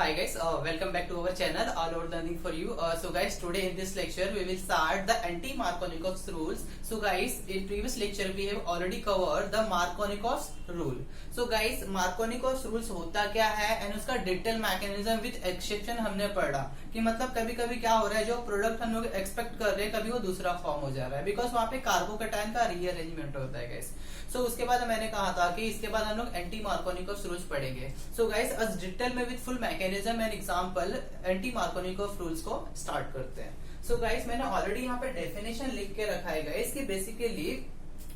hi guys, welcome back to our channel All Over Learning for You. So guys, today in this lecture we will start the anti-Markovnikov's rules. So guys, in previous lecture we have already covered the Markovnikov's rule. So guys, Markovnikov's rules होता क्या है and उसका detail mechanism with exception हमने पढ़ा कि मतलब कभी कभी क्या हो रहा है, जो प्रोडक्ट हम लोग एक्सपेक्ट कर रहे हैं कभी वो दूसरा फॉर्म हो जा रहा है बिकॉज वहाँ पे कार्बोकेटायन का रीअरेंजमेंट होता है गाइस. सो उसके बाद मैंने कहा था कि इसके बाद हम लोग एंटी मार्कोनिकोव रूल्स पढ़ेंगे. सो गाइस, आज डिटेल में with full mechanism and example anti Markovnikov rules को स्टार्ट करते हैं. सो गाइस, मैंने ऑलरेडी यहाँ पे डेफिनेशन लिख के रखा है गाइस कि बेसिकली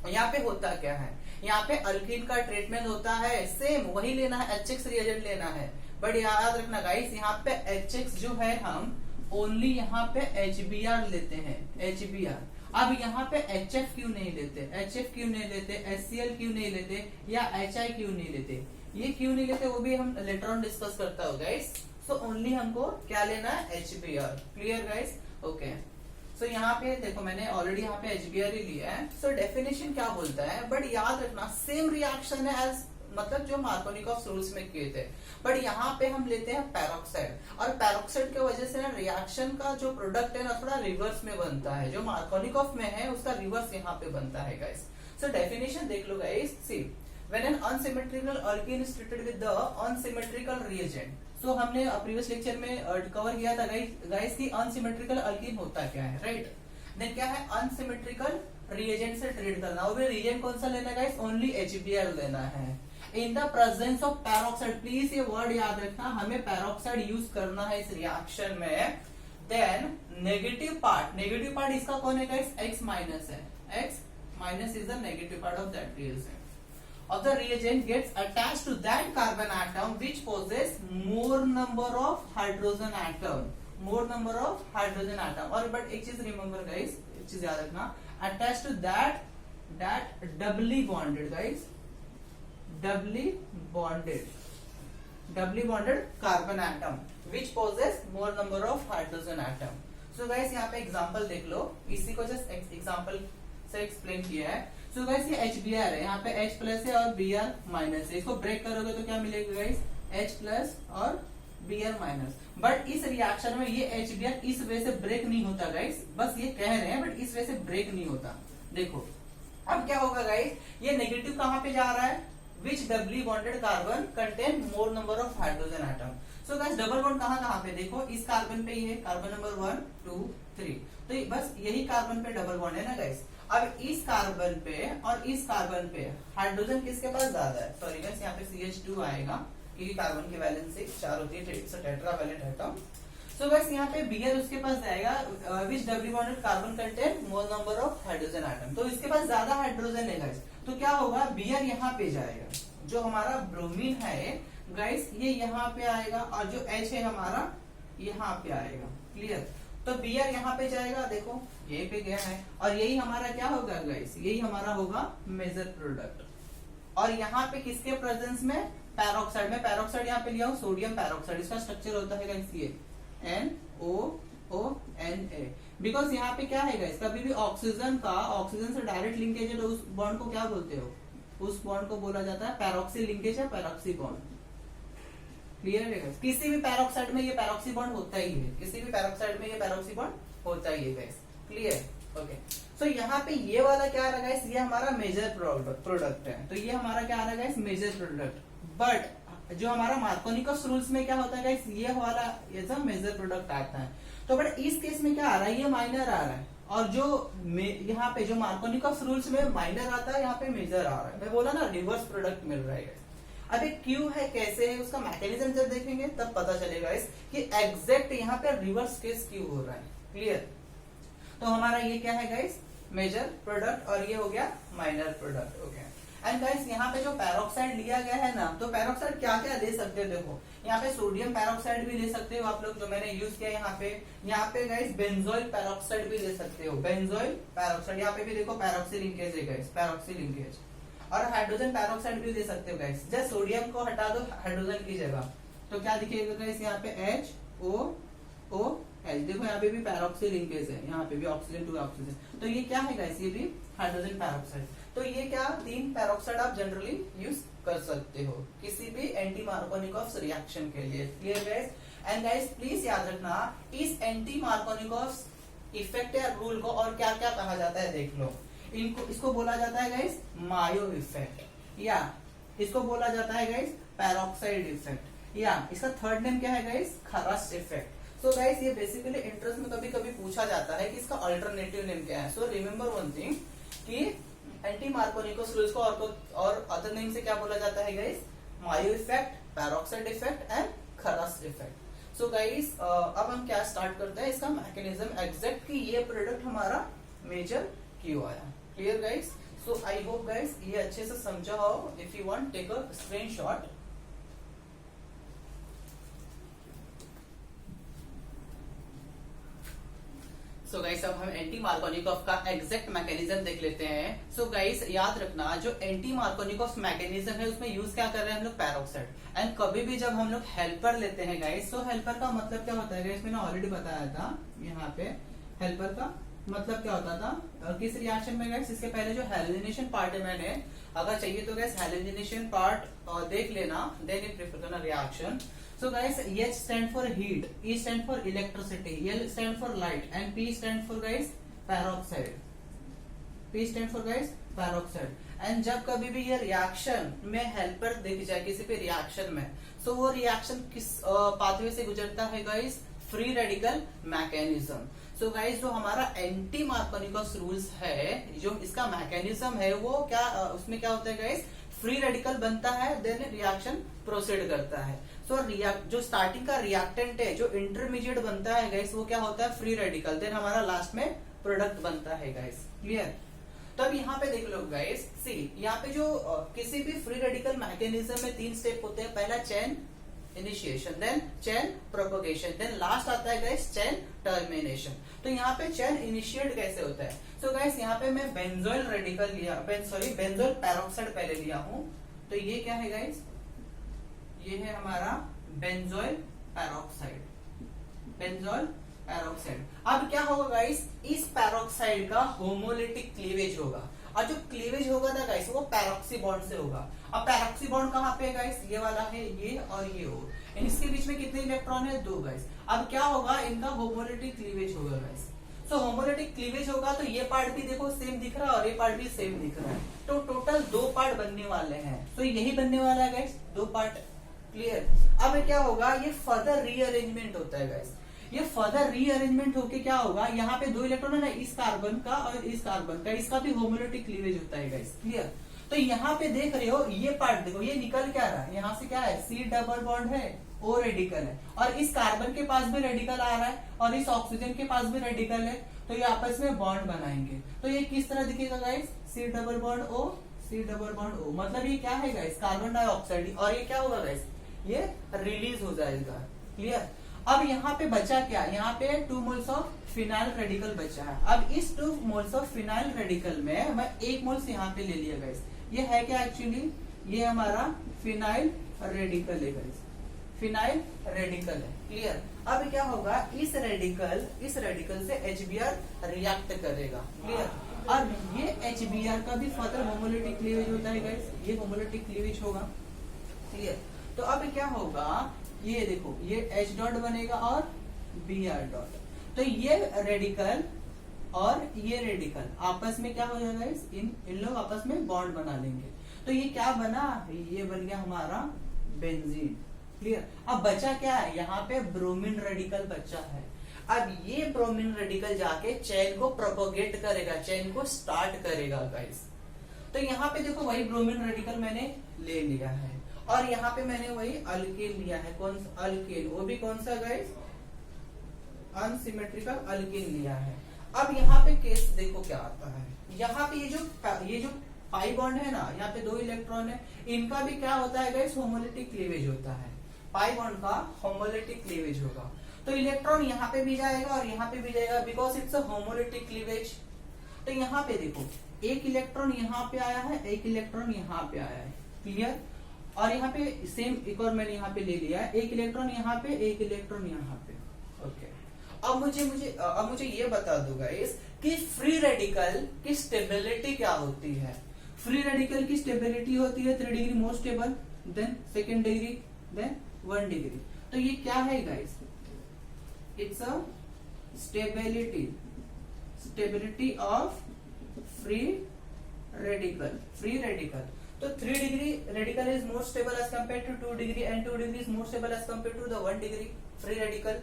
यहाँ पे होता क्या है. यहाँ पे अल्कीन का ट्रीटमेंट होता है, सेम वही लेना है, HX रिएजेंट लेना है. बट याद रखना गाइस, यहाँ पे HX जो है हम ओनली यहाँ पे HBr लेते हैं, HBr. अब यहाँ पे HF क्यों नहीं लेते, HF क्यों नहीं लेते, HCl क्यों नहीं लेते या HI क्यों नहीं लेते, ये क्यों नहीं लेते वो भी हम लेटर ऑन डिस्कस करता हो गाइस. सो ओनली हमको क्या लेना है, HBr. Clear guys? ओके. सो यहाँ पे देखो मैंने ऑलरेडी यहाँ पे HBr ही लिया है. सो डेफिनेशन क्या बोलता है, बट याद रखना सेम रिएक्शन है एज मतलब जो मार्कोनिकोव रूल्स में किए थे, बट यहाँ पे हम लेते हैं पैरोक्साइड. और पैरोक्साइड की वजह से ना रिएक्शन का जो प्रोडक्ट है ना थोड़ा रिवर्स में बनता है, जो मार्कोनिकोव में है उसका रिवर्स यहाँ पे बनता है गाइस. सो डेफिनेशन देख लो guys. See, when an unsymmetrical alkene is treated with the unsymmetrical reagent. सो हमने प्रीवियस लेक्चर में कवर किया था गाइस कि अनसिमेट्रिकल अल्कीन होता क्या है, राइट? देन क्या है, अनसिमेट्रिकल रिएजेंट से ट्रीट करना. वो भी रिएजेंट कौन सा लेना है गाइस, ओनली HBr लेना है in the presence of peroxide. Please ये वर्ड याद रखना, हमें पैरोक्साइड यूज करना है इस रिएक्शन में. देन नेगेटिव पार्ट इसका कौन है गाइस, X माइनस है. X minus is the negative part of that reagent of the reagent gets attached to that carbon atom which possess more number of hydrogen atom. और but एक चीज remember guys, एक चीज याद रखना, attached to that doubly bonded guys, doubly bonded carbon atom which possess more number of hydrogen atom. So guys, यहाँ पे example देख लो, इसी को just example से explain किया है. सो गाइस, ये HBr है, यहाँ पे H प्लस है और Br माइनस है. इसको ब्रेक करोगे तो क्या मिलेगा गाइस, H प्लस और Br माइनस. बट इस रिएक्शन में ये HBr इस वे से ब्रेक नहीं होता गाइस, बस ये कह रहे हैं बट इस वे से ब्रेक नहीं होता. देखो अब क्या होगा गाइस, ये नेगेटिव कहाँ पे जा रहा है, which doubly bonded carbon contain more number of hydrogen atom. So guys, double bond कहाँ पे, देखो इस कार्बन पे ही है, कार्बन नंबर 1 2 3. तो बस यही कार्बन पे डबल बॉन्ड है ना गाइस. अब इस कार्बन पे और इस कार्बन पे हाइड्रोजन किसके पास ज्यादा है, सॉरी गाइस यहाँ पे CH2 आएगा क्योंकि कार्बन की वैलेंसी 4 होती है, it's a tetravalent atom. So guys यहाँ पे Br उसके पास जाएगा which doubly bonded carbon contain more number of hydrogen atom. तो इसके पास ज्यादा हाइड्रोजन है गाइस, तो क्या होगा, Br यहाँ पे जाएगा, जो हमारा ब्रोमीन है गाइस ये यहाँ पे आएगा और जो H है हमारा यहाँ पे आएगा. क्लियर? तो Br यहाँ पे जाएगा, देखो ये पे गया है, और यही हमारा क्या होगा गाइस, यही हमारा होगा मेजर प्रोडक्ट. और यहाँ पे किसके प्रेजेंस में, पैरोक्साइड में. पैरोक्साइड यहाँ पे लिया हूँ सोडियम पैरोक्साइड, इसका स्ट्रक्चर होता है गाइस ये NOONA. बिकॉज यहाँ पे क्या है गाइस, कभी भी ऑक्सीजन से डायरेक्ट लिंकेज है तो उस बॉन्ड को क्या बोलते हो, उस बॉन्ड को बोला जाता है पैरोक्सी लिंकेज या पैरोक्सी बॉन्ड. क्लियर है? किसी भी पैरोक्साइड में ये पैरोक्सी बॉन्ड होता ही है, किसी भी पैरोक्साइड में ये पैरोक्सी बॉन्ड होता ही है गाइस. क्लियर? ओके. सो यहाँ पे ये वाला क्या आ रहा है गाइस, ये हमारा मेजर प्रोडक्ट है. तो ये हमारा क्या आ रहा है गाइस, मेजर प्रोडक्ट. बट जो हमारा मार्कोनिकोव रूल्स में क्या होता है गाइस, ये वाला ये सब मेजर प्रोडक्ट आता है. तो बट इस केस में क्या आ रहा है, ये माइनर आ रहा है. और जो यहाँ पे जो मार्कोनिकोव रूल्स में माइनर आता है, यहाँ पे मेजर आ रहा है. मैं बोला ना रिवर्स प्रोडक्ट मिल रहा है. अब एक क्यों है, कैसे है, उसका मैकेनिज्म जब देखेंगे तब पता चलेगा इस कि एग्जैक्ट यहाँ पे रिवर्स केस क्यों हो रहा है. क्लियर? तो हमारा ये क्या है गाइस, मेजर प्रोडक्ट, और ये हो गया minor product. Okay. And guys यहाँ पे जो पैरोक्साइड लिया गया है ना, तो पैरोक्साइड क्या क्या ले सकते हो, देखो यहाँ पे सोडियम पैरोक्साइड भी ले सकते हो आप लोग, जो मैंने यूज किया यहाँ पे गाइस बेंजोइल पैरोक्साइड भी ले सकते हो, बेंजोइल पैरोक्साइड. यहाँ पे भी देखो पैरोक्सी लिंकेज है गाइस, पैरोक्सी लिंकेज. और हाइड्रोजन पैरोक्साइड भी दे सकते हो गाइस. जस्ट सोडियम को हटा दो हाइड्रोजन की जगह, तो क्या दिखेगा गाइस, यहाँ पे HOOH. देखो यहाँ पे भी पैरोक्सी लिंकेज है, यहाँ पे भी ऑक्सीजन टू ऑक्सीजन. तो ये क्या है गाइस, ये भी हाइड्रोजन पैरोक्साइड. तो ये क्या 3 पैरोक्साइड आप जनरली यूज कर सकते हो किसी भी एंटी मार्कोनिकॉफ रिएक्शन के लिए। Clear guys? And guys please याद रखना इस एंटी मार्कोनिकॉफ इफेक्ट या रूल को और क्या क्या कहा जाता है देख लो। इसको बोला जाता है गाइस मायो इफेक्ट, या इसको बोला जाता है गाइस पैरोक्साइड इफेक्ट, या इसका थर्ड नेम क्या है गाइस खरस इफेक्ट। सो गाइस ये बेसिकली इंट्रेंस में कभी कभी पूछा जाता है कि इसका अल्टरनेटिव नेम क्या है। सो रिमेम्बर वन थिंग कि एंटी मार्कोनिकॉस रूल्स को और अदर नेम से क्या बोला जाता है guys Mayo effect, peroxide effect and Kharasch effect. So guys अब हम क्या स्टार्ट करते हैं इसका मैकेनिज्म एग्जैक्ट कि ये प्रोडक्ट हमारा मेजर क्यों आया। Clear guys? So I hope guys ये अच्छे से समझा हो। If you want take a screenshot. So guys अब हम एंटी मार्कोनिकॉफ का एग्जैक्ट मैकेनिज्म देख लेते हैं। सो गाइस याद रखना जो एंटी मार्कोनिकॉफ मैकेनिज्म है उसमें यूज क्या कर रहे हैं हम लोग पैरोक्साइड। एंड कभी भी जब हम लोग हेल्पर लेते हैं गाइस, तो हेल्पर का मतलब क्या होता है गाइस मैंने ऑलरेडी बताया था। यहाँ पे हेल्पर का मतलब क्या होता था किस रिएक्शन में गाइस, इसके पहले जो हैलोजिनेशन पार्ट है मैंने अगर चाहिए तो गाइस हैलोजिनेशन पार्ट देख लेना, देन यू प्रेफर करना reaction. So guys, H stand for heat, E stand for electricity, L stand for light, and P stand for guys peroxide. P stand for guys peroxide. And जब कभी भी ये reaction में helper दिख जाए किसी भी रिएक्शन में, so वो रिएक्शन किस पाथवे से गुजरता है guys free radical mechanism. So guys जो हमारा एंटी मार्कोनिकॉस रूल्स है जो इसका मैकेनिज्म है वो क्या उसमें क्या होता है गाइस फ्री रेडिकल बनता है, देन रिएक्शन प्रोसीड करता है। सो जो स्टार्टिंग का रिएक्टेंट है जो इंटरमीडिएट बनता है गाइस वो क्या होता है फ्री रेडिकल, देन हमारा लास्ट में प्रोडक्ट बनता है गाइस। क्लियर? तो अब यहाँ पे देख लो गाइस, सी यहाँ पे जो किसी भी फ्री रेडिकल मैकेनिज्म में 3 स्टेप होते हैं। पहला chain initiation, then chain propagation, then last आता है गाइस चेन टर्मिनेशन। तो यहाँ पे चेन इनिशिएट कैसे होता है? सो गाइस यहाँ पे मैं बेंजोइल रेडिकल लिया, बेंजोइल पैरोक्साइड पहले लिया हूँ। तो ये क्या है गाइस, ये है हमारा बेंजोइल पैरोक्साइड, बेंजोइल पैरोक्साइड। अब क्या होगा गाइस, इस पैरोक्साइड का होमोलिटिक क्लीवेज होगा, और जो क्लीवेज होगा ना गाइस वो पैरोक्सी बॉन्ड से होगा। अब पैरोक्सी बॉन्ड कहाँ पे है गाइस, ये वाला है, ये और ये हो, इसके बीच में कितने इलेक्ट्रॉन है 2 गाइस। अब क्या होगा, इनका होमोलिटिक क्लीवेज होगा गाइस। सो होमोलिटिक क्लीवेज होगा तो ये पार्ट भी देखो सेम दिख रहा है और ये पार्ट भी सेम दिख रहा है, तो टोटल 2 पार्ट बनने वाले हैं। तो यही बनने वाला है गाइस 2 पार्ट। क्लियर? अब क्या होगा, ये फर्दर रीअरेंजमेंट होता है गाइस। ये फर्दर रीअरेंजमेंट होके क्या होगा, यहाँ पे 2 इलेक्ट्रॉन है ना, इस कार्बन का और इस कार्बन का, इसका भी होमोलिटिक क्लीवेज होता है गाइस। क्लियर? तो यहाँ पे देख रहे हो ये पार्ट देखो, ये निकल क्या रहा है, यहाँ से क्या है C डबल बॉन्ड है, O रेडिकल है, और इस कार्बन के पास भी रेडिकल आ रहा है और इस ऑक्सीजन के पास भी रेडिकल है, तो ये आपस में बॉन्ड बनाएंगे। तो ये किस तरह दिखेगा guys, C double bond O, C double bond O, मतलब ये क्या है गाइस कार्बन डाइऑक्साइड, और ये क्या होगा गाइस ये रिलीज हो जाएगा। क्लियर? अब यहाँ पे बचा क्या, यहाँ पे 2 मोल्स ऑफ फिनाइल रेडिकल बचा है। अब इस 2 मोल्स ऑफ फिनाइल रेडिकल में मैं 1 मोल्स यहाँ पे ले लिया गाइस। ये है क्या एक्चुअली, ये हमारा फिनाइल रेडिकल है गाइस, फिनाइल रेडिकल है। क्लियर? अब क्या होगा, इस रेडिकल से HBr रिएक्ट करेगा। क्लियर? अब ये HBr का भी फर्दर होमोलिटिक क्लीवेज होता है गाइस, ये होमोलिटिक क्लीवेज होगा। क्लियर? तो अब क्या होगा, ये देखो ये H डॉट बनेगा और Br डॉट, तो ये रेडिकल और ये रेडिकल आपस में क्या हो जाएगा, इन लोग आपस में बॉन्ड बना लेंगे। तो ये क्या बना, ये बन गया हमारा बेंजीन। क्लियर? अब बचा क्या है, यहाँ पे ब्रोमीन रेडिकल बचा है। अब ये ब्रोमीन रेडिकल जाके चेन को प्रोपोगेट करेगा, चेन को स्टार्ट करेगा गाइस। तो यहाँ पे देखो वही ब्रोमीन रेडिकल मैंने ले लिया है, और यहाँ पे मैंने वही अल्केन लिया है। कौन सा अल्केन, वो भी कौन सा गाइस अनसिमेट्रिकल अल्केन लिया है। अब यहाँ पे केस देखो क्या आता है, यहाँ पे ये जो पाई बॉन्ड है ना, यहाँ पे 2 इलेक्ट्रॉन है, इनका भी क्या होता है गाइस होमोलिटिक क्लीवेज होता है। पाई बॉन्ड का होमोलिटिक क्लीवेज होगा, तो इलेक्ट्रॉन यहाँ पे भी जाएगा और यहाँ पे भी जाएगा, because it's a homolytic cleavage. तो यहाँ पे देखो 1 इलेक्ट्रॉन यहाँ पे आया है, 1 इलेक्ट्रॉन यहाँ पे आया है। क्लियर? और यहाँ पे सेम एक और मैंने यहाँ पे ले लिया है, 1 इलेक्ट्रॉन यहाँ पे, 1 इलेक्ट्रॉन यहाँ पे। ओके, अब मुझे ये बता दो गाइस कि फ्री रेडिकल की स्टेबिलिटी क्या होती है। फ्री रेडिकल की स्टेबिलिटी होती है 3 degree more stable, then second degree, then 1 degree. तो ये क्या है guys, it's a stability of free radical. तो 3 degree radical is more stable as compare to 2 degree and 2 degree is more stable as compare to the 1 degree free radical.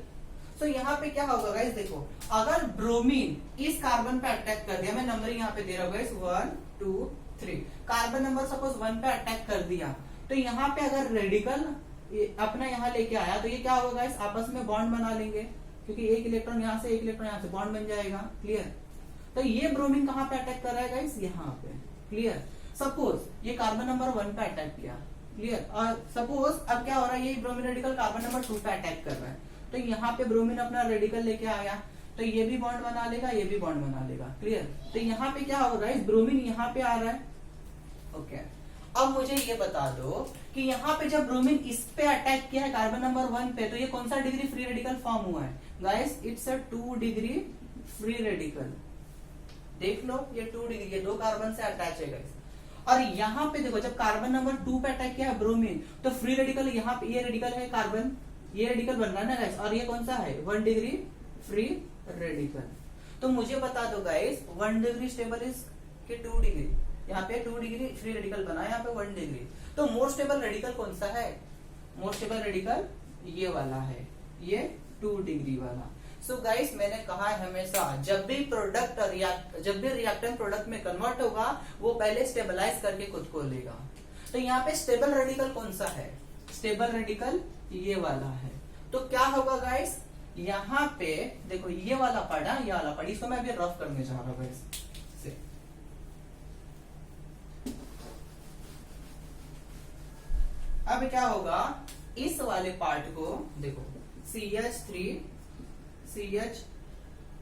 तो यहाँ पे क्या होगा गाइस, देखो अगर ब्रोमीन इस कार्बन पे अटैक कर दिया, मैं नंबरिंग यहाँ पे दे रहा हूँ गाइस 1 2 3, कार्बन नंबर सपोज 1 पे अटैक कर दिया, तो यहाँ पे अगर रेडिकल अपना यहाँ लेके आया तो ये क्या होगा गाइस, आपस में बॉन्ड बना लेंगे, क्योंकि एक इलेक्ट्रॉन यहाँ से एक इलेक्ट्रॉन यहाँ से बॉन्ड बन जाएगा। क्लियर। तो ये ब्रोमीन कहाँ पे अटैक कर रहा है गाइस, यहाँ पे। क्लियर। सपोज ये कार्बन नंबर 1 पे अटैक किया। क्लियर। और सपोज अब क्या हो रहा है, ये ब्रोमीन रेडिकल कार्बन नंबर 2 पे अटैक कर रहा है, तो यहाँ पे ब्रोमीन अपना रेडिकल लेके आया, तो ये भी बॉन्ड बना लेगा, ये भी बॉन्ड बना लेगा। क्लियर। तो यहाँ पे क्या होगा गाइस, ब्रोमीन यहाँ पे आ रहा है। ओके। अब मुझे ये बता दो कि यहाँ पे जब ब्रोमीन इस पे अटैक किया है कार्बन नंबर 1 पे, तो ये कौन सा डिग्री फ्री रेडिकल फॉर्म हुआ है guys, it's a 2 degree free radical. देख लो ये 2 डिग्री, ये 2 कार्बन से अटैच है गाइस। और यहाँ पे देखो जब कार्बन नंबर 2 पे अटैक किया है ब्रोमीन, तो फ्री रेडिकल यहाँ पे, ये रेडिकल है कार्बन, ये रेडिकल बन रहा है ना गाइस, और ये कौन सा है 1 डिग्री फ्री रेडिकल। तो मुझे बता दो गाइस 1 डिग्री स्टेबल इज के 2 डिग्री, यहाँ पे 2 डिग्री फ्री रेडिकल बना, यहाँ पे 1 डिग्री। तो मोर स्टेबल रेडिकल कौन सा है, मोर स्टेबल रेडिकल ये वाला है, ये 2 डिग्री वाला। सो गाइस मैंने कहा है हमेशा जब भी रिएक्टेंट प्रोडक्ट में कन्वर्ट होगा वो पहले स्टेबलाइज करके खुद को लेगा। तो यहाँ पे स्टेबल रेडिकल कौन सा है, स्टेबल रेडिकल ये वाला है। तो क्या होगा गाइस, यहाँ पे देखो ये वाला पार्ट है, ये वाला पार्ट, इसको मैं अभी रफ करने जा रहा हूँ गाइस। अब क्या होगा, इस वाले पार्ट को देखो CH3 CH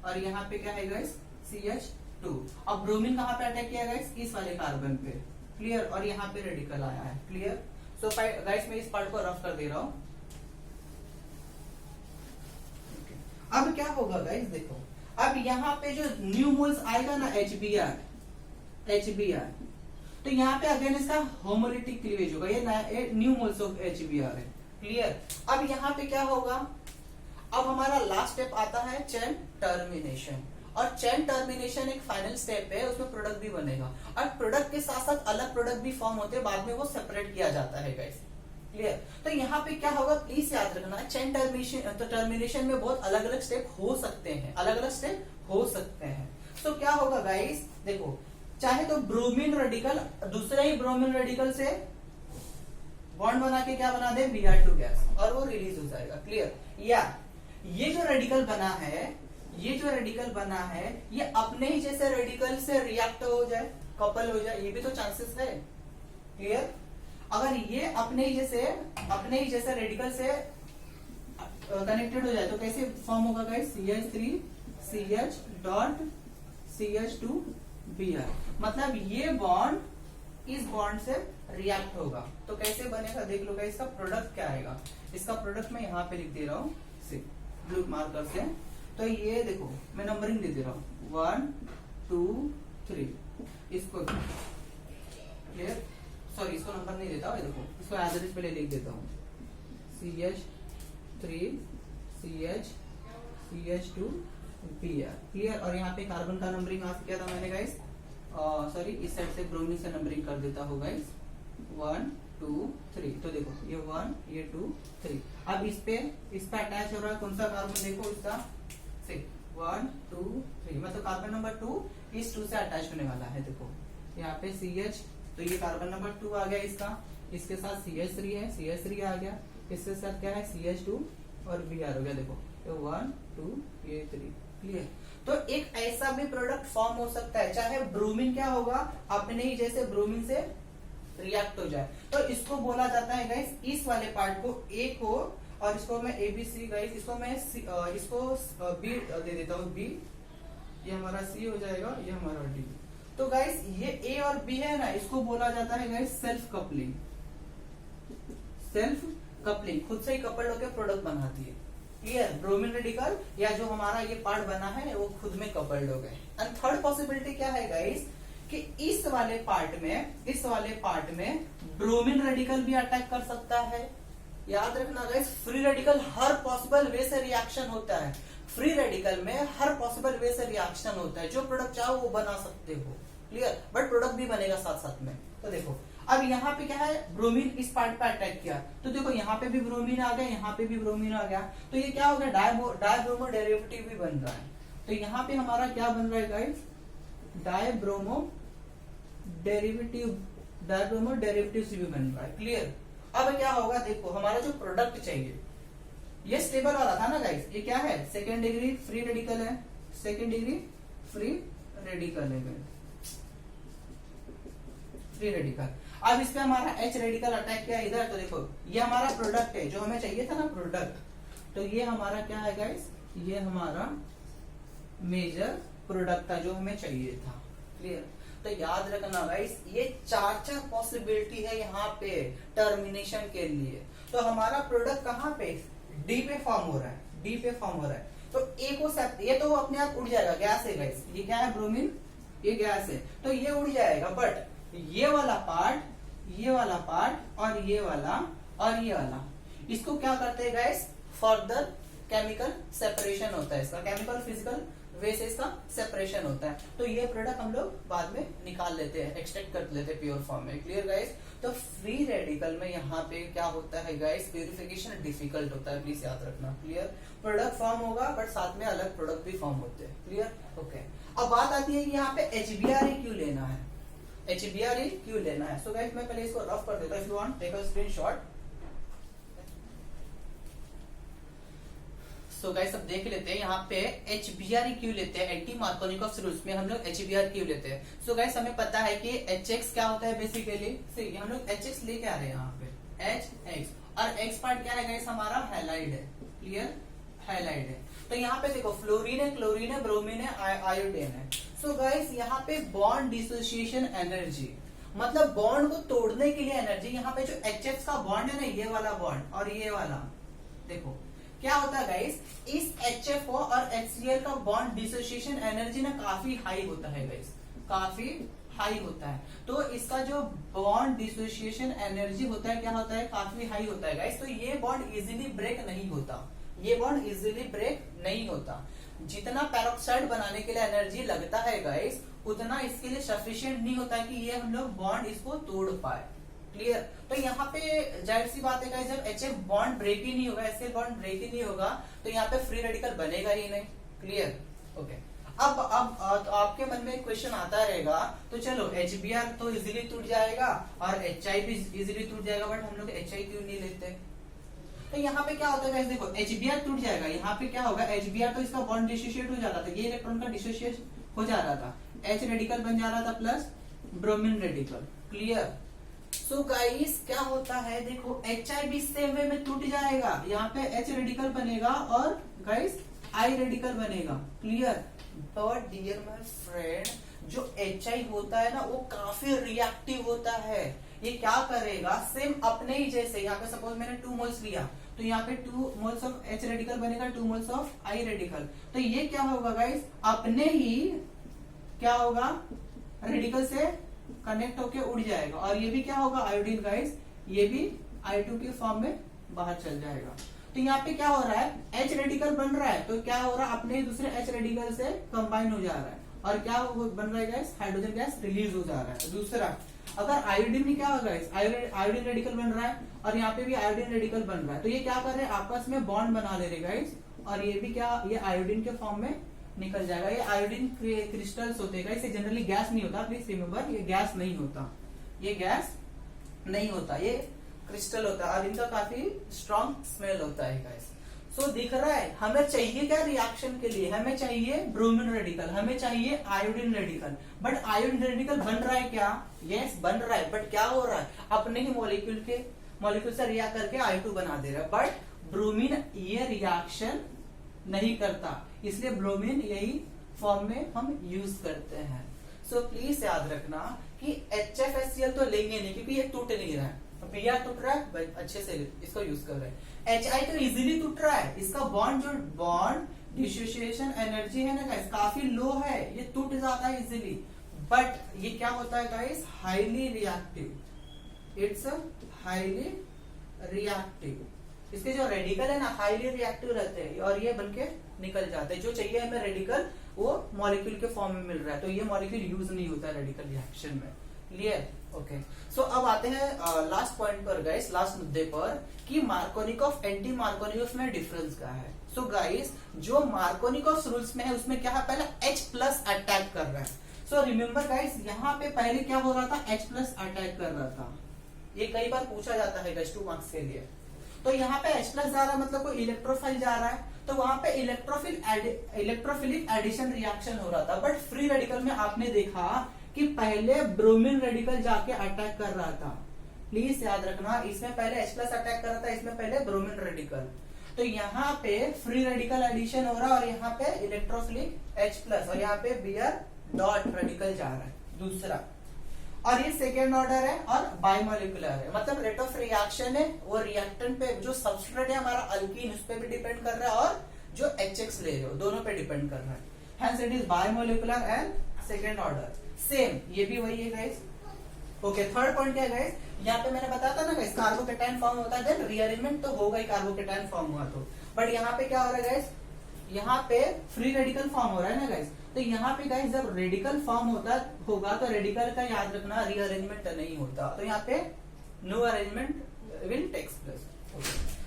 और यहाँ पे क्या है गाइस CH2। अब ब्रोमीन कहाँ पे अटैक किया गाइस, इस वाले कार्बन पे। क्लियर। और यहाँ पे रेडिकल आया है। क्लियर। सो गाइस मैं इस पार्ट को रफ कर दे रहा हूं। अब क्या होगा गाइस, देखो अब यहाँ पे जो न्यू मोल्स आएगा ना HBr, तो यहाँ पे अगेन इसका होमोलिटिक क्लीवेज होगा, ये न्यू मोल्स ऑफ HBr है। क्लियर। अब यहाँ पे क्या होगा, अब हमारा लास्ट स्टेप आता है चेन टर्मिनेशन, और चेन टर्मिनेशन एक फाइनल स्टेप है, उसमें प्रोडक्ट भी बनेगा, और प्रोडक्ट के साथ साथ अलग प्रोडक्ट भी फॉर्म होते हैं, बाद में वो सेपरेट किया जाता है गाइस। क्लियर। तो यहाँ पे क्या होगा, प्लीज याद रखना, चेन टर्मिनेशन में बहुत अलग अलग स्टेप हो सकते हैं, तो क्या होगा गाइस, देखो चाहे तो ब्रोमीन रेडिकल दूसरे ही ब्रोमीन रेडिकल से बॉन्ड बना के क्या बना दे, Br2 गैस, और वो रिलीज हो जाएगा। क्लियर। या ये जो रेडिकल बना है ये अपने ही जैसे रेडिकल से रिएक्ट हो जाए, कपल हो जाए, ये भी तो चांसेस है। क्लियर। अगर ये अपने ही जैसे रेडिकल से कनेक्टेड हो जाए तो कैसे फॉर्म होगा guys, CH3 CH dot CH2 Br, मतलब ये बॉन्ड इस बॉन्ड से रिएक्ट होगा। तो कैसे बनेगा देख लो गाइस, इसका प्रोडक्ट क्या आएगा, इसका प्रोडक्ट मैं यहाँ पे लिख दे रहा हूँ ब्लू मार्कर से। तो ये देखो मैं नंबरिंग दे रहा हूँ 1 2 3, इसको क्लियर, सॉरी इसको नंबर नहीं देता हूँ, देखो इसको एज इट इज पहले लिख देता हूँ CH3 CH CH2 Br। Clear. और यहाँ पे कार्बन का नंबरिंग आज किया था मैंने गाइस, सॉरी इस साइड से ब्रोमीन से नंबरिंग कर देता हूँ गाइस 1 2 3। तो देखो ये 1 ये 2 3। अब इस पे अटैच हो रहा है कौन सा कार्बन, देखो इसका 1 2 3, मतलब कार्बन नंबर 2 इस 2 से अटैच होने वाला है। देखो यहाँ पे CH, तो ये कार्बन नंबर 2 आ गया इसका, इसके साथ CH3 है, CH3 आ गया, इसके साथ क्या है CH2 और Br हो गया। देखो ये 1 2 ये 3। क्लियर। तो एक ऐसा भी प्रोडक्ट फॉर्म हो सकता है, चाहे ब्रोमीन क्या होगा अपने ही जैसे ब्रोमीन से रिएक्ट हो जाए, तो इसको बोला जाता है गाइस, इस वाले पार्ट को A को, और इसको मैं ABC गाइस, इसको मैं इसको B दे देता हूँ, B, ये हमारा C हो जाएगा, ये हमारा D। तो गाइस ये A और B है ना, इसको बोला जाता है गाइस सेल्फ कपलिंग। खुद से ही कपल्ड होकर प्रोडक्ट बनाती है। क्लियर। ब्रोमीन रेडिकल या जो हमारा ये पार्ट बना है वो खुद में कपल्ड हो गए। एंड थर्ड पॉसिबिलिटी क्या है गाइस, कि इस वाले पार्ट में ब्रोमीन रेडिकल भी अटैक कर सकता है। याद रखना गाइस, फ्री रेडिकल हर पॉसिबल वे से रिएक्शन होता है। फ्री रेडिकल में हर पॉसिबल वे से रिएक्शन होता है, जो प्रोडक्ट चाहो वो बना सकते हो, क्लियर, बट प्रोडक्ट भी बनेगा साथ साथ में। तो देखो अब यहाँ पे क्या है, ब्रोमीन इस पार्ट पे अटैक किया, तो देखो यहाँ पे भी ब्रोमीन आ गया, यहाँ पे भी ब्रोमीन आ गया, तो ये क्या हो गया, डायब्रोमो डेरिवेटिव भी बन रहा है। तो यहाँ पे हमारा क्या बन रहा है गाइस, डायब्रोमो डेरिवेटिव भी बन रहा है, क्लियर। अब क्या होगा, देखो हमारा जो प्रोडक्ट चाहिए, ये स्टेबल वाला था ना गाइस, ये क्या है, सेकेंड डिग्री फ्री रेडिकल है, सेकेंड डिग्री फ्री रेडिकल है, फ्री रेडिकल। अब इस पे हमारा H रेडिकल अटैक किया इधर, तो देखो ये हमारा प्रोडक्ट है जो हमें चाहिए था ना, प्रोडक्ट, तो ये हमारा क्या है गाइस, ये हमारा मेजर प्रोडक्ट था जो हमें चाहिए था, क्लियर। तो याद रखना गाइस, ये चार पॉसिबिलिटी है यहाँ पे टर्मिनेशन के लिए। तो हमारा प्रोडक्ट कहाँ पे, डी पे फॉर्म हो रहा है, डी पे फॉर्म हो रहा है, तो ए को ये तो अपने आप उड़ जाएगा, गैस है गाइस, ये क्या है, ब्रोमीन, ये गैस है, तो ये उड़ जाएगा, बट ये वाला पार्ट और ये वाला इसको क्या करते हैं गाइस, फर्दर केमिकल सेपरेशन होता है, इसका केमिकल फिजिकल वे से इसका सेपरेशन होता है। तो ये प्रोडक्ट हम लोग बाद में निकाल लेते हैं, एक्सट्रैक्ट कर लेते हैं प्योर फॉर्म में, क्लियर गाइस। तो फ्री रेडिकल में यहाँ पे क्या होता है गाइस, प्यूरिफिकेशन डिफिकल्ट होता है, प्लीज याद रखना, क्लियर। प्रोडक्ट फॉर्म होगा बट साथ में अलग प्रोडक्ट भी फॉर्म होते हैं, क्लियर, ओके। अब बात आती है कि यहाँ पे HBRE क्यों लेना है, HBRE क्यों लेना है। सो गाइस मैं पहले इसको रफ कर देता हूं, if you want take a screenshot. So guys अब देख लेते हैं यहाँ पे HBRE क्यों लेते हैं, एंटी मार्कोनिकॉफ रूल्स में हम लोग HBR क्यों लेते हैं। सो गाइस हमें पता है कि HX क्या होता है बेसिकली, हम लोग HX लेके आ रहे हैं यहाँ पे HX, और X पार्ट क्या है गाइस, हमारा हैलाइड है, क्लियर, हैलाइड है। तो यहाँ पे देखो फ्लोरीन है, क्लोरीन है, ब्रोमीन है, आयोडीन है। सो गाइस यहाँ पे बॉन्ड डिसोसिएशन एनर्जी, मतलब बॉन्ड को तोड़ने के लिए एनर्जी, यहाँ पे जो HF का बॉन्ड है ना, ये वाला बॉन्ड और ये वाला, देखो क्या होता है गाइस, इस HFO और HCl का बॉन्ड डिसोसिएशन एनर्जी ना काफी हाई होता है गाइस, काफी हाई होता है। तो इसका जो बॉन्ड डिसोसिएशन एनर्जी होता है क्या होता है, काफी हाई होता है गाइस। तो ये बॉन्ड इजीली ब्रेक नहीं होता, ये बॉन्ड इजीली ब्रेक नहीं होता। जितना पेरोक्साइड बनाने के लिए एनर्जी लगता है गाइस, उतना इसके लिए सफिशिएंट नहीं होता कि ये हम लोग बॉन्ड इसको तोड़ पाए, क्लियर। तो यहाँ पे जाहिर सी बात है गाइस, जब HF बॉन्ड ब्रेक ही नहीं होगा, HCl बॉन्ड ब्रेक ही नहीं होगा, तो यहाँ पे फ्री रेडिकल बनेगा ही नहीं, क्लियर, ओके। अब तो आपके मन में एक क्वेश्चन आता रहेगा, तो चलो HBr तो इजीली टूट जाएगा और HI भी इजीली टूट जाएगा, बट हम लोग HI क्यों नहीं लेते। तो यहाँ पे क्या होता है गाइस, देखो HBr टूट जाएगा, यहाँ पे क्या होगा, HBr तो इसका बॉन्ड डिसोसिएट हो जाता था, ये इलेक्ट्रॉन का डिसोसिएट हो जा रहा था, H रेडिकल बन जा रहा था plus bromine radical, clear. So guys क्या होता है, देखो HI भी सेम वे में टूट जाएगा, यहाँ पे H रेडिकल बनेगा और गाइस I रेडिकल बनेगा, clear. But dear my friend, जो HI होता है ना वो काफी रिएक्टिव होता है। ये क्या करेगा, सेम अपने ही जैसे, यहाँ पे सपोज मैंने 2 मोल्स लिया, तो यहाँ पे 2 मोल्स ऑफ H रेडिकल बनेगा, 2 मोल्स ऑफ I रेडिकल। तो ये क्या होगा गाइस, अपने ही क्या होगा, रेडिकल से कनेक्ट होके उड़ जाएगा, और ये भी क्या होगा, आयोडीन गाइस, ये भी I2 के फॉर्म में बाहर चल जाएगा। तो यहाँ पे क्या हो रहा है, H रेडिकल बन रहा है, तो क्या हो रहा है, अपने दूसरे H रेडिकल से कंबाइन हो जा रहा है, और क्या बन रहा है गैस, हाइड्रोजन गैस रिलीज हो जा रहा है। दूसरा, अगर आयोडीन में क्या होगा, आयोडीन रेडिकल बन रहा है और यहाँ पे भी आयोडीन रेडिकल बन रहा है, तो ये क्या कर रहे हैं, आपस में बॉन्ड बना ले रहे गाइस, और ये भी क्या, ये आयोडीन के फॉर्म में निकल जाएगा। ये आयोडीन क्रिस्टल्स होते हैं, इसे जनरली गैस नहीं होता, प्लीज रिमेम्बर, ये गैस नहीं होता, ये गैस नहीं होता, ये क्रिस्टल होता है, और इनका काफी स्ट्रॉन्ग स्मेल होता है गाइस। सो दिख रहा है, हमें चाहिए क्या रिएक्शन के लिए, हमें चाहिए ब्रोमीन रेडिकल, हमें चाहिए iodine radical, but iodine radical बन रहा है क्या, यस बन रहा है, बट क्या हो रहा है, अपने ही मॉलिक्यूल से रिएक्ट करके I2 बना दे रहा है, बट ब्रोमीन ये रिएक्शन नहीं करता, इसलिए ब्रोमीन यही फॉर्म में हम यूज करते हैं। सो प्लीज याद रखना कि HFHCl तो लेंगे नहीं, क्योंकि ये टूट नहीं रहा है, Br टूट रहा है, अच्छे से इसको यूज कर रहे हैं। HI तो इजीली टूट रहा है, इसका बॉन्ड डिसोसिएशन एनर्जी है ना गाइस, काफी लो है, ये टूट जाता है इजीली, बट ये क्या होता है guys, highly reactive, it's highly reactive. इसके जो रेडिकल है ना हाईली रिएक्टिव रहते हैं और ये बनके निकल जाते हैं। जो चाहिए हमें रेडिकल वो मॉलिक्यूल के फॉर्म में मिल रहा है, तो ये मॉलिक्यूल यूज नहीं होता है रेडिकल रिएक्शन में। क्लियर? ओके। सो अब आते हैं लास्ट पॉइंट पर गाइस, लास्ट मुद्दे पर कि मार्कोनिकॉफ एंटी मार्कोनिकॉफ में डिफरेंस क्या है। सो गाइस जो मार्कोनिकॉफ रूल्स में है उसमें क्या है, पहले H+ अटैक कर रहा है। सो रिमेम्बर गाइस यहाँ पे पहले क्या हो रहा था, H+ अटैक कर रहा था। ये कई बार पूछा जाता है गाइस 2 मार्क्स के लिए। तो यहाँ पे H+ जा रहा है मतलब कोई इलेक्ट्रोफाइल जा रहा है, तो वहां पे इलेक्ट्रोफिलिक एडिशन रिएक्शन हो रहा था। बट फ्री रेडिकल में आपने देखा कि पहले ब्रोमीन रेडिकल जाके अटैक कर रहा था। प्लीज याद रखना, इसमें पहले H+ अटैक कर रहा था, इसमें पहले ब्रोमीन रेडिकल। तो यहाँ पे फ्री रेडिकल एडिशन हो रहा है और यहाँ पे इलेक्ट्रोफिलिक H+ और यहाँ पे Br रेडिकल जा रहा है दूसरा। और ये सेकेंड ऑर्डर है और बायोमोलिकुलर है, मतलब रेट ऑफ रिएक्शन है वो रिएक्टेंट पे, जो सबस्ट्रेट है हमारा अल्कीन उस पे भी डिपेंड कर रहा है और जो HX ले रहे हो दोनों पे डिपेंड कर रहा है। Hence it is biomolecular and second order. Same ये भी वही है गाइस। ओके, थर्ड पॉइंट क्या है गाइस, यहाँ पे मैंने बताया था ना गाइस कार्बोकेटाइन फॉर्म होता है, देन रीअरेंजमेंट तो होगा ही कार्बोकेटाइन फॉर्म हुआ तो। बट यहाँ पे क्या हो रहा है गाइस, यहाँ पे फ्री रेडिकल फॉर्म हो रहा है ना गाइस। तो यहाँ पे गाइस जब रेडिकल फॉर्म होगा तो रेडिकल का याद रखना रीअरेंजमेंट नहीं होता, तो यहाँ पे no arrangement will takes place.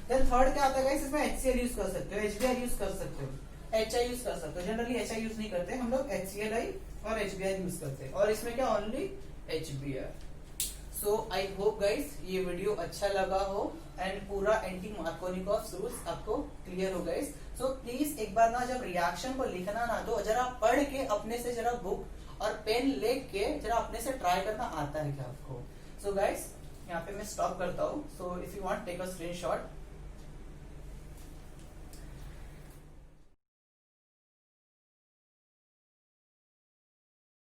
Then third क्या आता है गाइस, इसमें HCl यूज कर सकते हो, HBr यूज कर सकते हो, HI यूज कर सकते हो। जनरली HI यूज नहीं करते हम लोग, HCl और HBr यूज करते हैं, और इसमें क्या only HBr। So I hope guys ये वीडियो अच्छा लगा हो एंड पूरा एंटी मार्कोनिकॉफ रूल्स आपको क्लियर हो गाइस। सो प्लीज एक बार ना जब रिएक्शन को लिखना ना तो जरा पढ़ के अपने से जरा बुक और पेन लेके जरा अपने से ट्राई करना आता है क्या आपको। सो गाइस यहाँ पे मैं स्टॉप करता हूँ। So if you want take a screenshot.